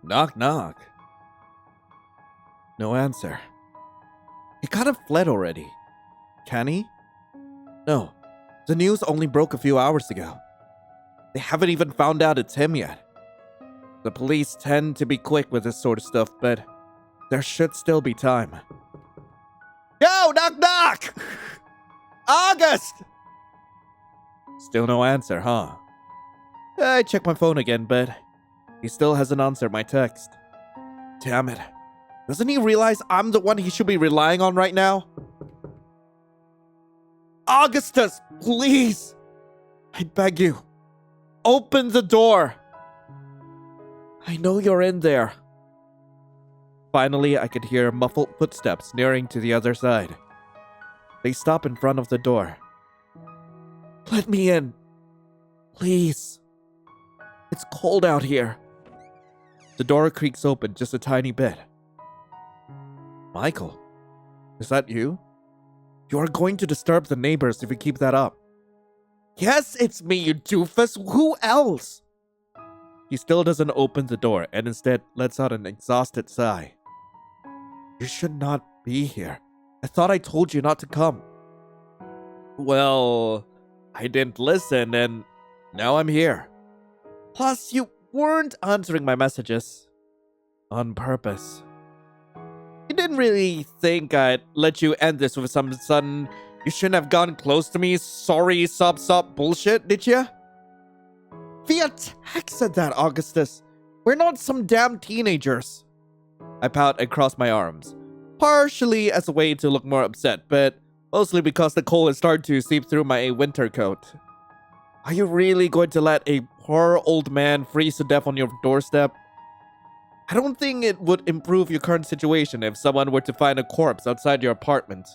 Knock, knock. No answer. He kind of fled already. Can he? No. The news only broke a few hours ago. They haven't even found out it's him yet. The police tend to be quick with this sort of stuff, but there should still be time. Yo, knock, knock! August! Still no answer, huh? I checked my phone again, but he still hasn't answered my text. Damn it. Doesn't he realize I'm the one he should be relying on right now? Augustus, please! I beg you. Open the door. I know you're in there. Finally, I could hear muffled footsteps nearing to the other side. They stop in front of the door. Let me in. Please. It's cold out here. The door creaks open just a tiny bit. Michael, is that you? You are going to disturb the neighbors if you keep that up. Yes, it's me, you doofus. Who else? He still doesn't open the door and instead lets out an exhausted sigh. You should not be here. I thought I told you not to come. Well, I didn't listen and now I'm here. Plus, you weren't answering my messages. On purpose. You didn't really think I'd let you end this with some sudden "you shouldn't have gotten close to me, sorry, sob bullshit, did ya? Via text said that, Augustus. We're not some damn teenagers. I pout and cross my arms. Partially as a way to look more upset, but mostly because the cold has started to seep through my winter coat. Are you really going to let a poor old man freeze to death on your doorstep? I don't think it would improve your current situation if someone were to find a corpse outside your apartment.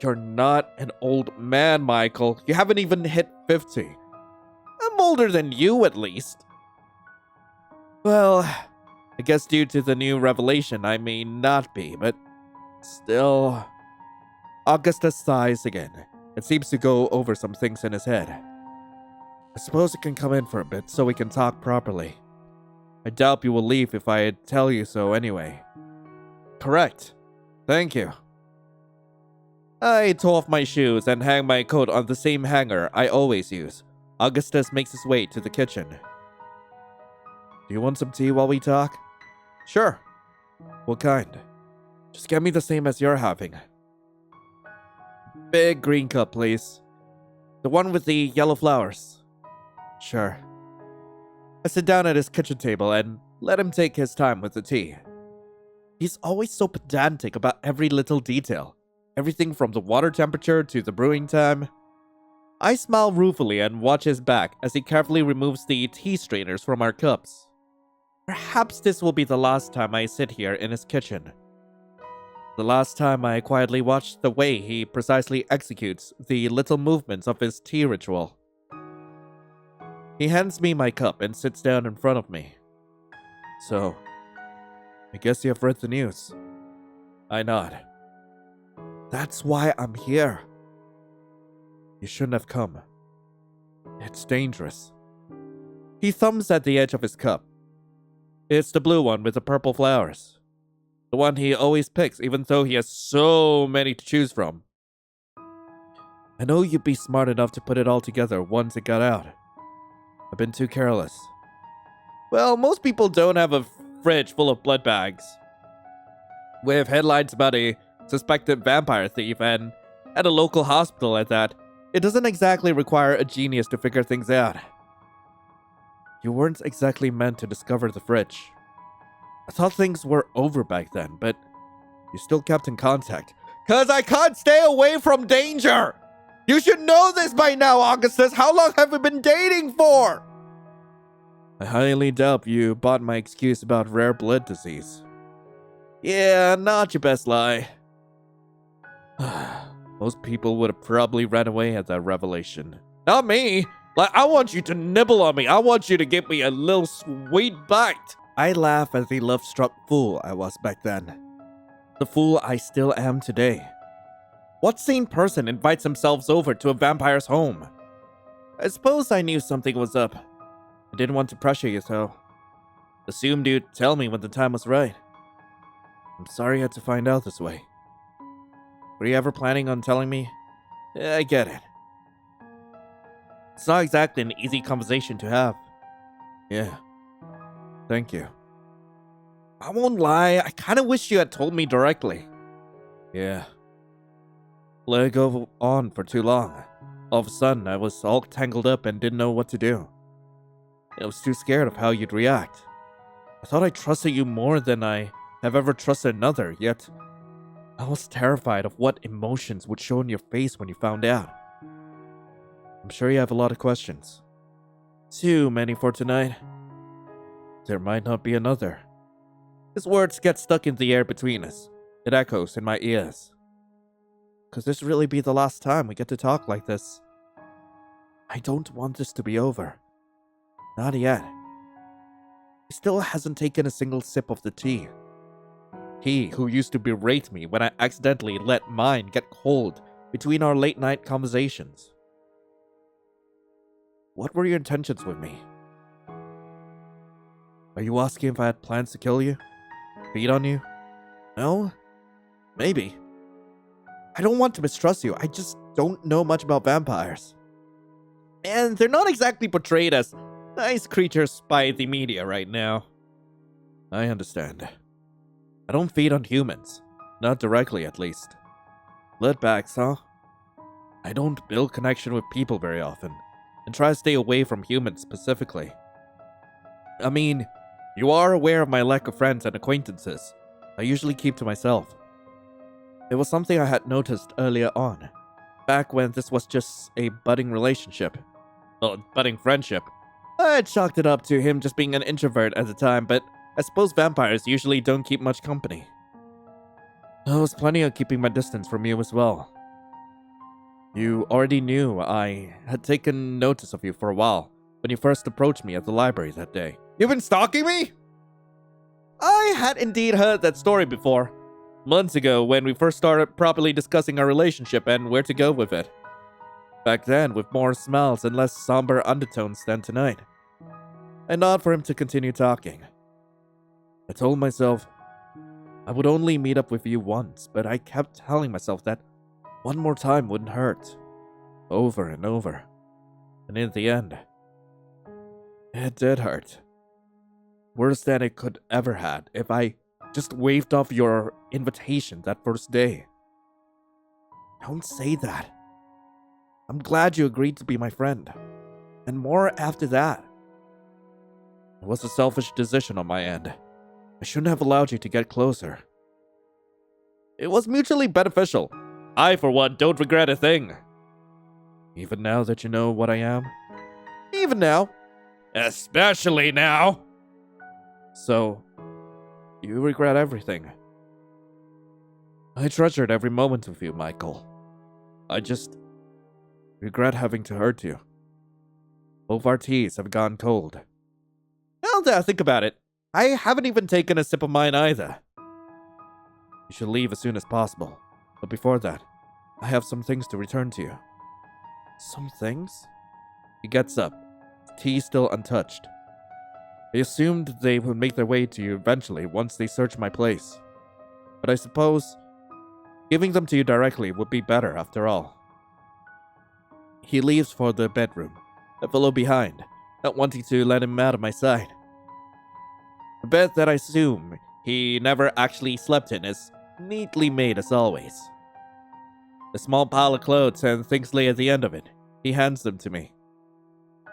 You're not an old man, Michael. You haven't even hit 50. I'm older than you, at least. Well, I guess due to the new revelation, I may not be, but still. Augustus sighs again. It seems to go over some things in his head. I suppose you can come in for a bit so we can talk properly. I doubt you will leave if I tell you so anyway. Correct. Thank you. I tow off my shoes and hang my coat on the same hanger I always use. Augustus makes his way to the kitchen. Do you want some tea while we talk? Sure. What kind? Just get me the same as you're having. Big green cup, please. The one with the yellow flowers. Sure. I sit down at his kitchen table and let him take his time with the tea. He's always so pedantic about every little detail. Everything from the water temperature to the brewing time. I smile ruefully and watch his back as he carefully removes the tea strainers from our cups. Perhaps this will be the last time I sit here in his kitchen. The last time I quietly watch the way he precisely executes the little movements of his tea ritual. He hands me my cup and sits down in front of me. So, I guess you have read the news. I nod. That's why I'm here. You shouldn't have come. It's dangerous. He thumbs at the edge of his cup. It's the blue one with the purple flowers. The one he always picks even though he has so many to choose from. I know you'd be smart enough to put it all together once it got out. I've been too careless. Well, most people don't have a fridge full of blood bags. With headlines about a suspected vampire thief and at a local hospital at that, it doesn't exactly require a genius to figure things out. You weren't exactly meant to discover the fridge. I thought things were over back then, but you still kept in contact. 'Cause I can't stay away from danger! You should know this by now, Augustus! How long have we been dating for? I highly doubt you bought my excuse about rare blood disease. Yeah, not your best lie. Most people would have probably ran away at that revelation. Not me! Like, I want you to nibble on me. I want you to give me a little sweet bite. I laugh at the love-struck fool I was back then. The fool I still am today. What sane person invites themselves over to a vampire's home? I suppose I knew something was up. I didn't want to pressure you, though. Assumed you'd tell me when the time was right. I'm sorry I had to find out this way. Were you ever planning on telling me? Yeah, I get it. It's not exactly an easy conversation to have. Yeah. Thank you. I won't lie, I kind of wish you had told me directly. Yeah. Let it go on for too long. All of a sudden, I was all tangled up and didn't know what to do. I was too scared of how you'd react. I thought I trusted you more than I have ever trusted another, yet I was terrified of what emotions would show in your face when you found out. I'm sure you have a lot of questions. Too many for tonight. There might not be another. His words get stuck in the air between us. It echoes in my ears. Could this really be the last time we get to talk like this? I don't want this to be over. Not yet. He still hasn't taken a single sip of the tea. He who used to berate me when I accidentally let mine get cold between our late night conversations. What were your intentions with me? Are you asking if I had plans to kill you? Feed on you? No? Maybe. I don't want to mistrust you, I just don't know much about vampires. And they're not exactly portrayed as nice creatures by the media right now. I understand. I don't feed on humans. Not directly, at least. Bloodbags, huh? I don't build connection with people very often, and try to stay away from humans specifically. I mean, you are aware of my lack of friends and acquaintances. I usually keep to myself. It was something I had noticed earlier on, back when this was just a budding relationship. Well, budding friendship. I had chalked it up to him just being an introvert at the time, but I suppose vampires usually don't keep much company. I was planning on keeping my distance from you as well. You already knew I had taken notice of you for a while when you first approached me at the library that day. You've been stalking me? I had indeed heard that story before. Months ago when we first started properly discussing our relationship and where to go with it. Back then with more smiles and less somber undertones than tonight. I nod for him to continue talking. I told myself I would only meet up with you once, but I kept telling myself that one more time wouldn't hurt. Over and over. And in the end, it did hurt. Worse than it could ever had if I just waved off your invitation that first day. Don't say that. I'm glad you agreed to be my friend. And more after that. It was a selfish decision on my end. I shouldn't have allowed you to get closer. It was mutually beneficial. I, for one, don't regret a thing. Even now that you know what I am? Even now. Especially now. So, you regret everything. I treasured every moment with you, Michael. I just regret having to hurt you. Both our teas have gone cold. Now that I think about it, I haven't even taken a sip of mine either. You should leave as soon as possible. But before that, I have some things to return to you. Some things? He gets up, tea still untouched. I assumed they would make their way to you eventually once they search my place. But I suppose giving them to you directly would be better after all. He leaves for the bedroom. I follow behind, not wanting to let him out of my sight. The bed that I assume he never actually slept in is neatly made as always. A small pile of clothes and things lay at the end of it. He hands them to me.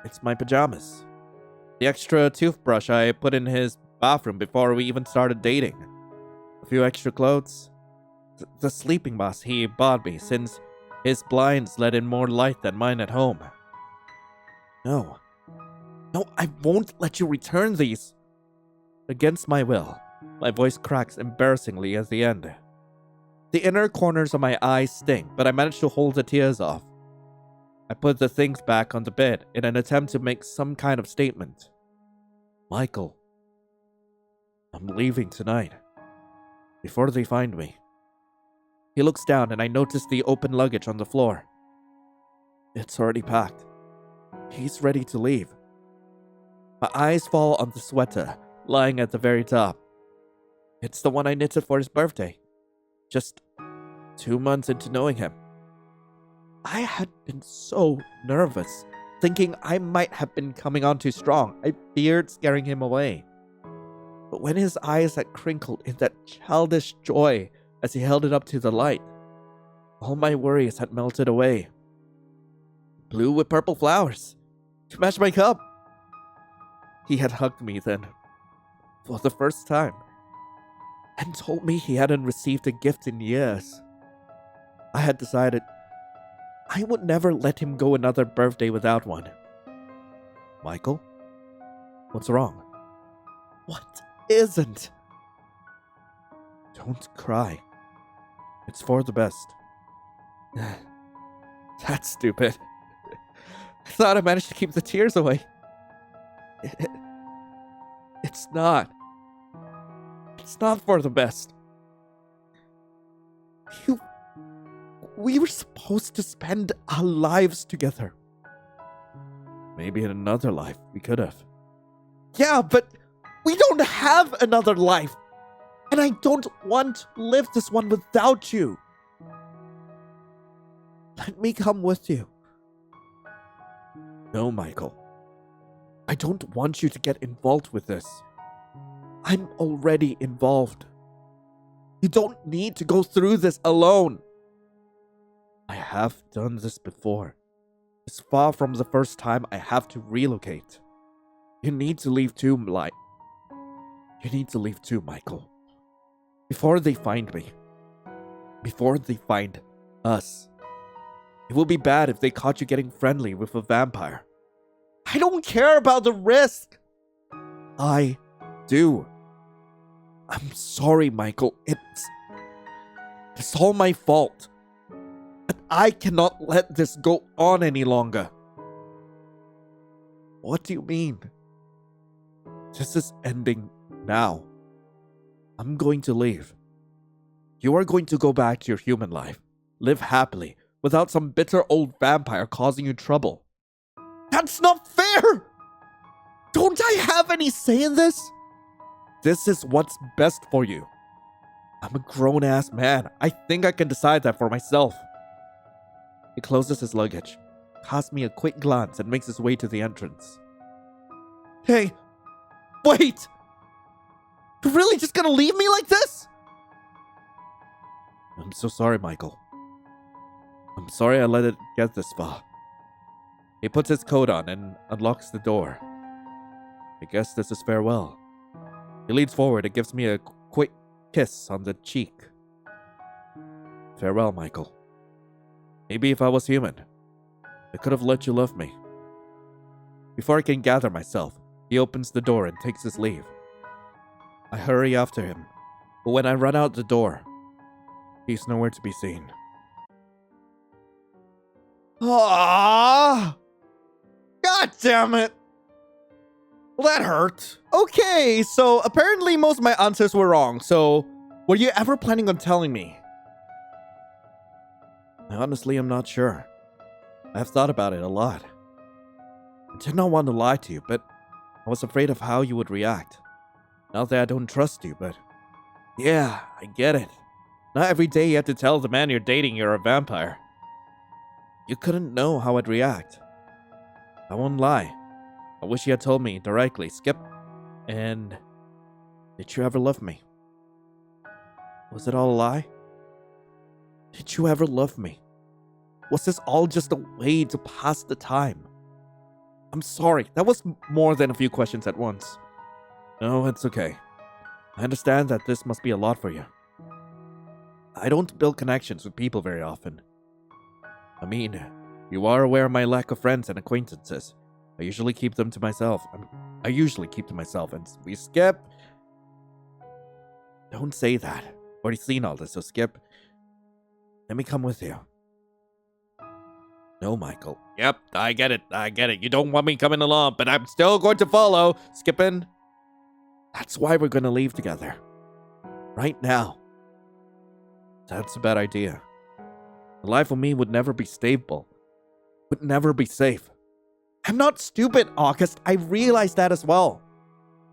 It's my pajamas. The extra toothbrush I put in his bathroom before we even started dating. A few extra clothes. The sleeping mask he bought me since his blinds let in more light than mine at home. No, I won't let you return these. Against my will, my voice cracks embarrassingly at the end. The inner corners of my eyes sting, but I manage to hold the tears off. I put the things back on the bed in an attempt to make some kind of statement. Michael, I'm leaving tonight. Before they find me. He looks down and I notice the open luggage on the floor. It's already packed. He's ready to leave. My eyes fall on the sweater, lying at the very top. It's the one I knitted for his birthday. Just 2 months into knowing him. I had been so nervous, thinking I might have been coming on too strong. I feared scaring him away. But when his eyes had crinkled in that childish joy as he held it up to the light, all my worries had melted away. Blue with purple flowers to match my cup. He had hugged me then, for the first time, and told me he hadn't received a gift in years. I had decided I would never let him go another birthday without one. Michael? What's wrong? What isn't? Don't cry. It's for the best. That's stupid. I thought I managed to keep the tears away. It's not. It's not for the best. We were supposed to spend our lives together. Maybe in another life we could have. Yeah, but we don't have another life. And I don't want to live this one without you. Let me come with you. No, Michael. I don't want you to get involved with this. I'm already involved. You don't need to go through this alone. I have done this before. It's far from the first time I have to relocate. You need to leave too, You need to leave too, Michael. Before they find me. Before they find us. It would be bad if they caught you getting friendly with a vampire. I don't care about the risk. I do. I'm sorry, Michael. It's all my fault. But I cannot let this go on any longer. What do you mean? This is ending now. I'm going to leave. You are going to go back to your human life. Live happily, without some bitter old vampire causing you trouble. That's not fair! Don't I have any say in this? This is what's best for you. I'm a grown-ass man. I think I can decide that for myself. He closes his luggage, casts me a quick glance, and makes his way to the entrance. Hey, wait! You're really just gonna leave me like this? I'm so sorry, Michael. I'm sorry I let it get this far. He puts his coat on and unlocks the door. I guess this is farewell. He leans forward and gives me a quick kiss on the cheek. Farewell, Michael. Maybe if I was human, I could have let you love me. Before I can gather myself, he opens the door and takes his leave. I hurry after him, but when I run out the door, he's nowhere to be seen. Ah! God damn it! Well, that hurt. Okay, so apparently most of my answers were wrong, so were you ever planning on telling me? Honestly, I'm not sure. I've thought about it a lot. I did not want to lie to you, but I was afraid of how you would react. Not that I don't trust you, but yeah, I get it. Not every day you have to tell the man you're dating you're a vampire. You couldn't know how I'd react. I won't lie. I wish you had told me directly, Skip. And did you ever love me? Was it all a lie? Did you ever love me? Was this all just a way to pass the time? I'm sorry, that was more than a few questions at once. No, it's okay. I understand that this must be a lot for you. I don't build connections with people very often. I mean, you are aware of my lack of friends and acquaintances. I usually keep them to myself. And we Skip. Don't say that. Already seen all this, so Skip. Let me come with you. No, Michael. Yep, I get it. You don't want me coming along, but I'm still going to follow. Skippin'. That's why we're going to leave together. Right now. That's a bad idea. The life of me would never be stable. Would never be safe. I'm not stupid, August. I realize that as well.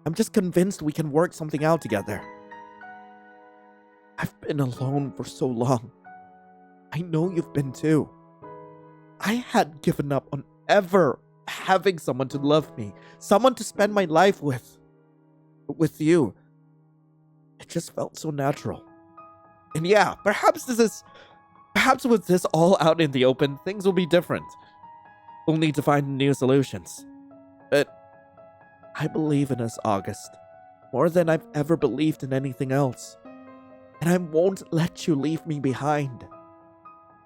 I'm just convinced we can work something out together. I've been alone for so long. I know you've been too. I had given up on ever having someone to love me, someone to spend my life with. But with you, it just felt so natural. And yeah, perhaps with this all out in the open, things will be different. We'll need to find new solutions. But I believe in us, August, more than I've ever believed in anything else. And I won't let you leave me behind.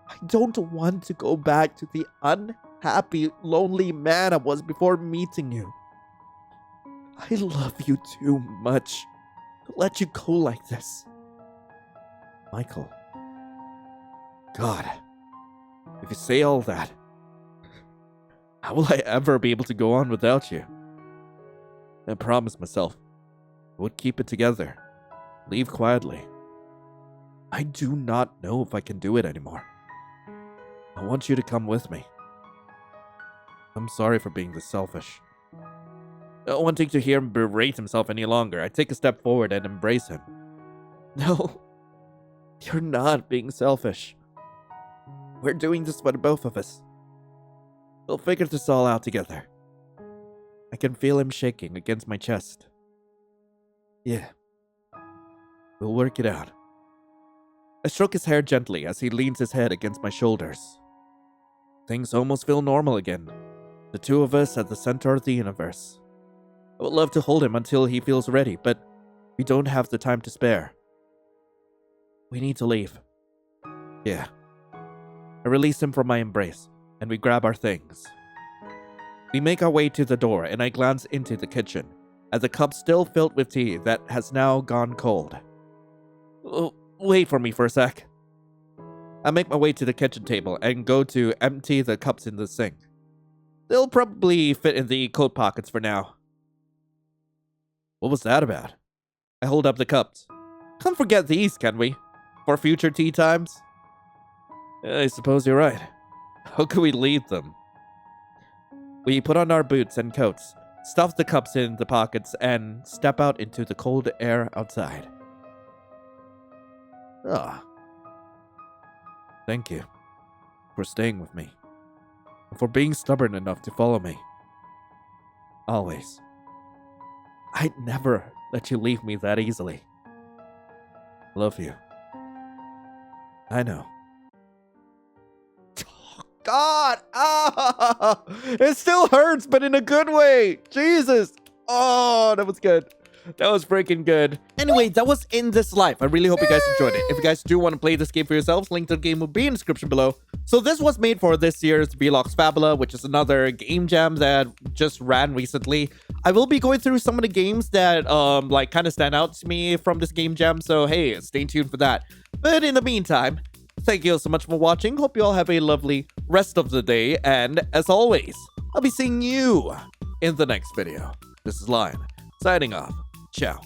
I don't want to go back to the unhappy, lonely man I was before meeting you. I love you too much to let you go like this. Michael. God, if you say all that, how will I ever be able to go on without you? I promised myself I would keep it together, leave quietly. I do not know if I can do it anymore. I want you to come with me. I'm sorry for being this selfish. Not wanting to hear him berate himself any longer, I take a step forward and embrace him. No, you're not being selfish. We're doing this for the both of us. We'll figure this all out together. I can feel him shaking against my chest. Yeah, we'll work it out. I stroke his hair gently as he leans his head against my shoulders. Things almost feel normal again. The two of us at the center of the universe. I would love to hold him until he feels ready, but we don't have the time to spare. We need to leave. Yeah. I release him from my embrace, and we grab our things. We make our way to the door, and I glance into the kitchen, at the cup still filled with tea that has now gone cold. Oh, wait for me for a sec. I make my way to the kitchen table and go to empty the cups in the sink. They'll probably fit in the coat pockets for now. What was that about? I hold up the cups. Can't forget these, can we? For future tea times? I suppose you're right. How could we leave them? We put on our boots and coats, stuff the cups in the pockets, and step out into the cold air outside. Ah. Thank you for staying with me, and for being stubborn enough to follow me. Always. I'd never let you leave me that easily. Love you. I know. God! Ah! It still hurts, but in a good way! Jesus! Oh, that was good. That was freaking good. Anyway, that was In This Life. I really hope you guys enjoyed it. If you guys do want to play this game for yourselves, link to the game will be in the description below. So this was made for this year's Vlogs Fabula, which is another game jam that just ran recently. I will be going through some of the games that kind of stand out to me from this game jam. So hey, stay tuned for that. But in the meantime, thank you all so much for watching. Hope you all have a lovely rest of the day. And as always, I'll be seeing you in the next video. This is Lion, signing off. Ciao.